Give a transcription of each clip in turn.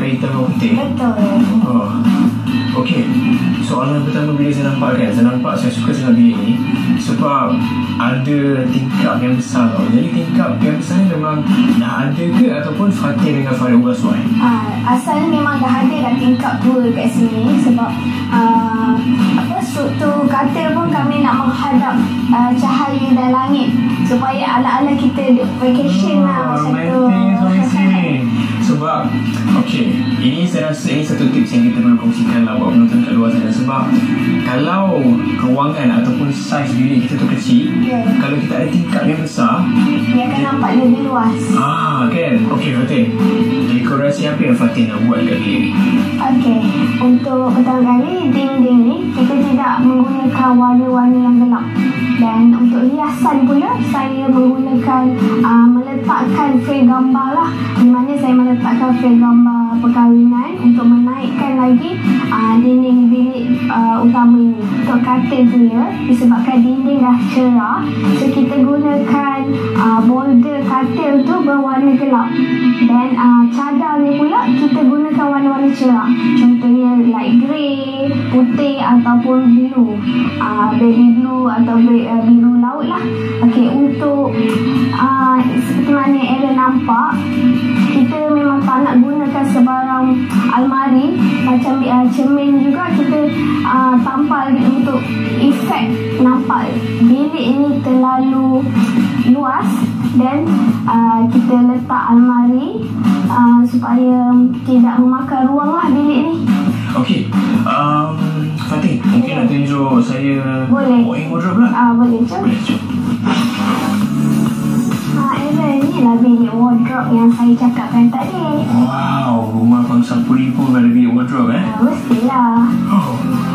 antara hitam dan putih. Betul. Oh. Okey, soalan pertama bila saya nampak kan, saya suka sangat bilik ni sebab ada tingkap yang besar tau. Jadi tingkap yang besar ni memang dah ada ke ataupun Fatin dengan Farid Uraswan? Asalnya memang dah ada dah tingkap 2 kat sini sebab struktur katil pun kami nak menghadap cahaya dan langit supaya ala-ala kita vacation lah macam tu. Sebab ini saya rasa ini satu tips yang kita perlu kongsikan lah buat penonton kat luar sana. Sebab kalau ruangan ataupun saiz bilik kita tu kecil, kalau kita ada tingkap yang besar, dia akan nampak lebih luas. Kan? Okey Fatin, dekorasi apa yang Fatin nak buat kat bilik ni? Okey, untuk pertama kali dinding ni kita tidak menggunakan warna-warna yang gelap. Dan untuk hiasan pula saya menggunakan meletakkan frame gambar lah, di mana saya meletakkan frame gambar perkahwinan untuk menaikkan lagi dinding bilik utama ini. Untuk katil pula disebabkan dinding dah cerah, so kita gunakan border katil tu berwarna gelap, dan cadar ni pula kita gunakan warna-warna cerah, contohnya light grey, putih ataupun biru, baby blue atau biru laut lah. Okey, untuk seperti mana Aaron nampak, kita memang tak nak gunakan sebarang almari macam cermin juga. Kita tampal untuk efek nampak bilik ini terlalu luas, dan kita letak almari supaya tidak memakan ruang lah bilik ni. Okey, Fatin, mungkin nak tunjuk saya walk-in wardrobe lah. Boleh, jom. Ni lah bilik wardrobe yang saya cakapkan tadi. Wow, rumah bangsa puri pun ada bilik wardrobe Mestilah.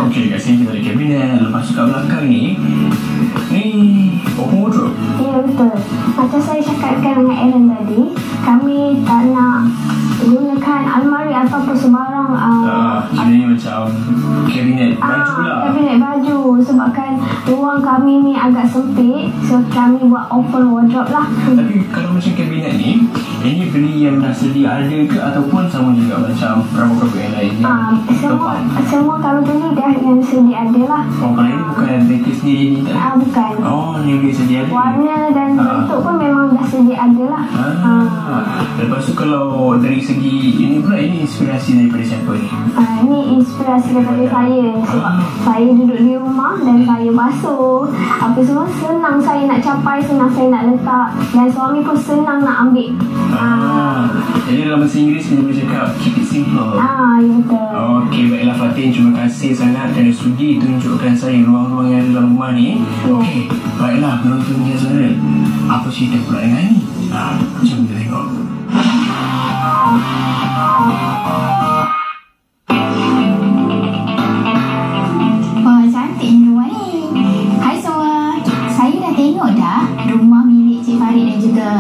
Okey, kat sini kita ada kabinet. Lepas tu kat belakang ni open wardrobe. Ya, betul. Macam saya cakapkan dengan Aaron tadi, kami tak nak gunakan almari ataupun sebarang ini macam kabinet baju lah. Kabinet baju, sebabkan ruang kami ni agak sempit, so kami buat open wardrobe lah. Tapi kalau macam kabinet ni, ini beli yang dah sedia ada ke ataupun sama juga macam perabot-perabot yang lain? Semua kalau beli dah yang sedia ada lah. Kalau ini bukan mereka sendiri ni tak? Bukan. Ni beli sedia ada. Warna dan bentuk pun memang dah sedia ada lah. Lepas tu kalau dari segi ini pula, ini inspirasi daripada siapa ni? Ini inspirasi daripada saya, sebab saya duduk di rumah dan saya basuh apa semua, senang saya nak capai, senang saya nak letak, dan suami pun senang nak ambil. Jadi dalam bahasa Inggeris kita boleh cakap keep it simple. Ya, betul. Okey, baiklah Fatin, terima kasih sangat kerana sudi tunjukkan saya ruang-ruang yang ada dalam rumah ni. Okey, baiklah penonton yang saudara, apa cerita pula dengan ni? Jom kita tengok. Wah, cantik rumah ni. Hai semua, saya dah tengok dah rumah milik Cik Farid dan juga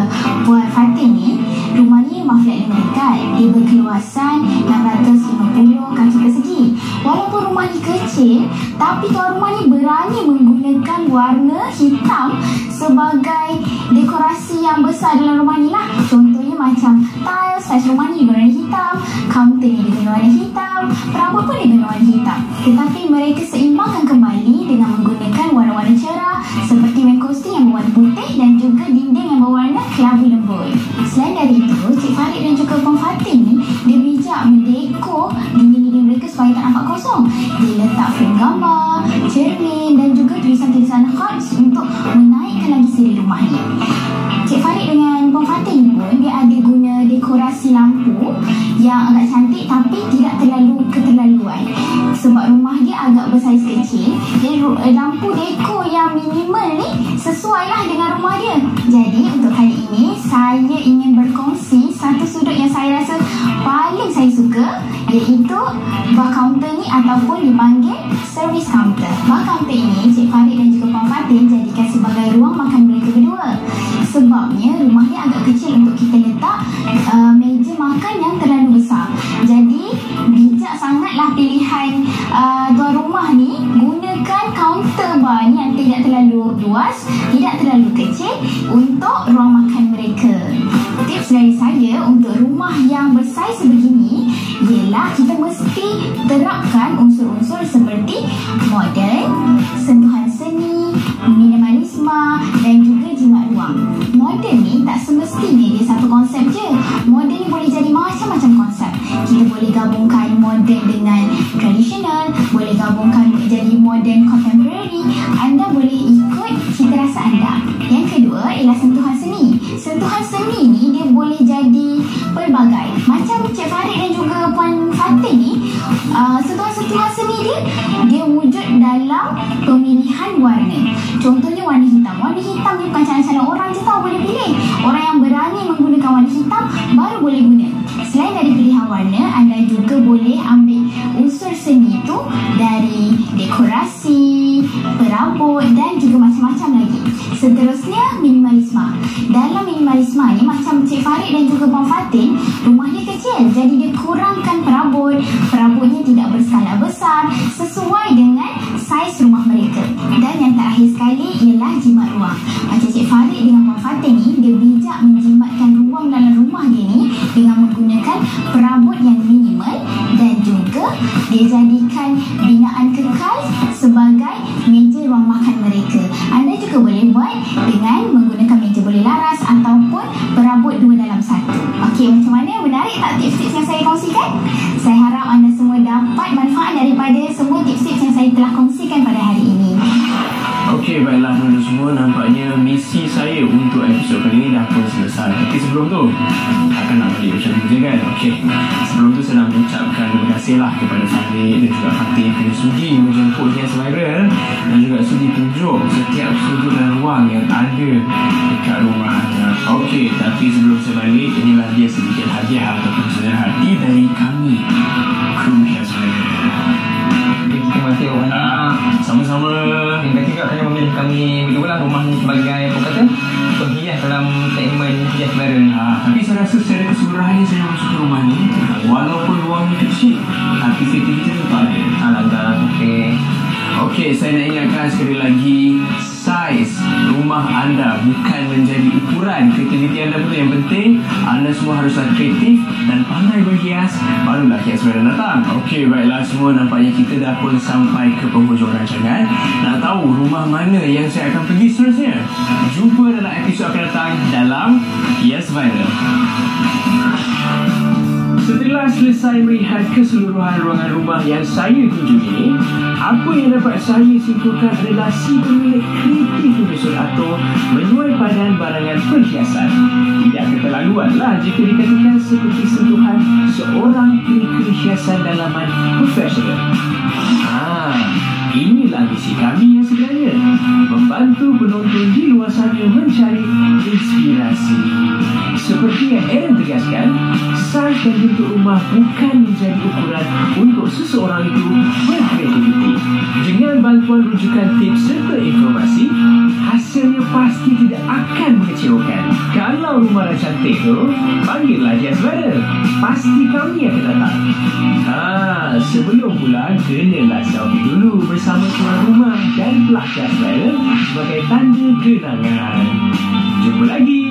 Puan Fatin ni. Rumah ni rumah flat 5 tingkat. Dia berkeluasan 650 kaki persegi. Walaupun rumah ni kecil, tapi tuan rumah ni berani menggunakan warna hitam sebagai dekorasi yang besar dalam rumah ni lah. Contohnya macam tiles rumah ni berwarna hitam, kaunter ni dengan warna hitam, perabot pun dengan warna hitam. Tetapi mereka seimbangkan kembali dengan menggunakan warna-warna cerah seperti mengkosti yang berwarna putih dan juga dinding yang berwarna kelabu lembut. Selain dari itu, Cik Farid dan juga Puan Fatin ni, dia bijak mendekor dinding-dinding mereka supaya tak nampak kosong. Dia letak frame gambar, cermin dan juga tulisan-tulisan khas untuk menaikkan lagi seri rumah ni. Cik Farid dengan Puan Fatin pun dia ada guna dekorasi lampu yang agak cantik tapi tidak terlalu keterlaluan. Sebab rumah dia agak bersaiz kecil, jadi lampu dekor yang minimal ni sesuailah dengan rumah dia. Jadi untuk kali ini saya ingin berkongsi satu sudut yang saya rasa paling saya suka, iaitu bar kaunter ni ataupun dipanggil service counter. Bar kaunter ini Cik Farid dan juga Puan Fatin jadikan sebagai ruang makan mereka berdua. Sebabnya rumah ni agak kecil untuk kita letak meja makan yang terlalu besar. Jadi bijak sangatlah pilihan tuan rumah ni gunakan kaunter bar ni yang tidak terlalu luas, tidak terlalu kecil untuk ruang makan mereka. Tips dari saya untuk rumah yang bersaiz sebegini terapkan unsur-unsur seperti modern, sentuhan seni, minimalisme dan juga jimat ruang. Moden ni tak semestinya dia satu konsep je. Moden ni boleh jadi macam-macam konsep. Kita boleh gabungkan moden dengan tradisional, boleh gabungkan jadi moden contemporary. Anda boleh ikut cita rasa anda. Yang kedua ialah sentuhan seni. Sentuhan seni ni dia boleh jadi pelbagai. Macam Cik Farid dan juga Puan Fatin ni, sentuhan seni dia wujud dalam pemilihan warna. Contohnya warna hitam. Warna hitam ni bukan cara-cara orang je tahu boleh pilih. Orang yang berani menggunakan warna hitam baru boleh guna. Selain dari pilihan warna, anda juga boleh ambil unsur seni tu dari dekorasi, perabot dan juga macam-macam lagi. Seterusnya, minimalisme. Dalam minimalisme ni, macam Cik Farid dan juga Puan Fatin, rumah dia kecil, jadi dia kurangkan perabot. Perabotnya tidak berskala besar, sesuai dengan saiz rumah mereka. Dan yang terakhir sekali ialah jimat ruang. Macam Cik Farid dengan Puan Fatin ni, dia bijak menjimatkan ruang dalam rumah dia ni dengan menggunakan perabot yang minimal dan juga dia jadikan binaan kekal sebagai meja ruang makan mereka. Anda juga boleh buat dengan menggunakan meja boleh laras ataupun perabot 2 dalam 1. Okey, macam mana? Menarik tak tips-tips yang saya kongsikan? Saya harap anda semua dapat manfaat daripada semua tips-tips yang saya telah kongsikan pada hari ini. Okey, baiklah teman-teman semua, nampaknya misi saya untuk episod kali ini dah pun selesai. Tapi sebelum tu, takkan nak balik macam tu je kan? Okey, sebelum tu saya nak mengucapkan terima kasihlah kepada Farid dan juga Fatin yang kena sudi menjemput Hias Viral dan juga sudi tunjuk setiap sudut dan ruang yang ada dekat rumah anda. Okey, tapi sebelum saya balik, inilah dia sedikit hadiah ataupun sedar hati dari kami, kru Hias Viral. Terima kasih banyak. Sama-sama. Terima kasih kerana memilih kami berdua lah rumah ni sebagai apa kata penghias dalam segmen Hias Viral ni. Tapi saya rasa secara keseluruhannya saya masuk ke rumah ni, walaupun ruangnya kecil, tapi kreativiti tetap ada. Alhamdulillah. Okey, saya nak ingatkan sekali lagi, saiz rumah anda bukan menjadi ukuran. Kreativiti anda betul yang penting. Anda semua haruslah kreatif dan pandai berhias, barulah Hias Viral datang. Okey, baiklah semua, nampaknya kita dah pun sampai ke penghujung rancangan. Nak tahu rumah mana yang saya akan pergi seterusnya? Jumpa dalam episod akan datang dalam Hias Viral. Setelah selesai melihat keseluruhan ruangan rumah yang saya tuju ini, apa yang dapat saya simpulkan adalah si pemilik kreatif menyusun atau menyuai padan barangan perhiasan. Tidak keterlaluanlah jika dikatakan seperti sentuhan seorang penikmat hiasan dalaman profesional. Inilah misi kami yang sebenarnya, membantu penonton di luar sana mencari inspirasi. Seperti yang Aaron tegaskan, saiz dan bentuk rumah bukan menjadi ukuran untuk seseorang itu berkreativiti. Dengan bantuan rujukan tips serta informasi, hasilnya pasti tidak akan mengecewakan. Kalau rumah dah cantik tu, panggillah Hias Viral. Pasti kami akan datang. Sebelum pulang, kenalah selfie dulu bersama tuan rumah dan pelak Hias Viral sebagai tanda kenangan. Jumpa lagi.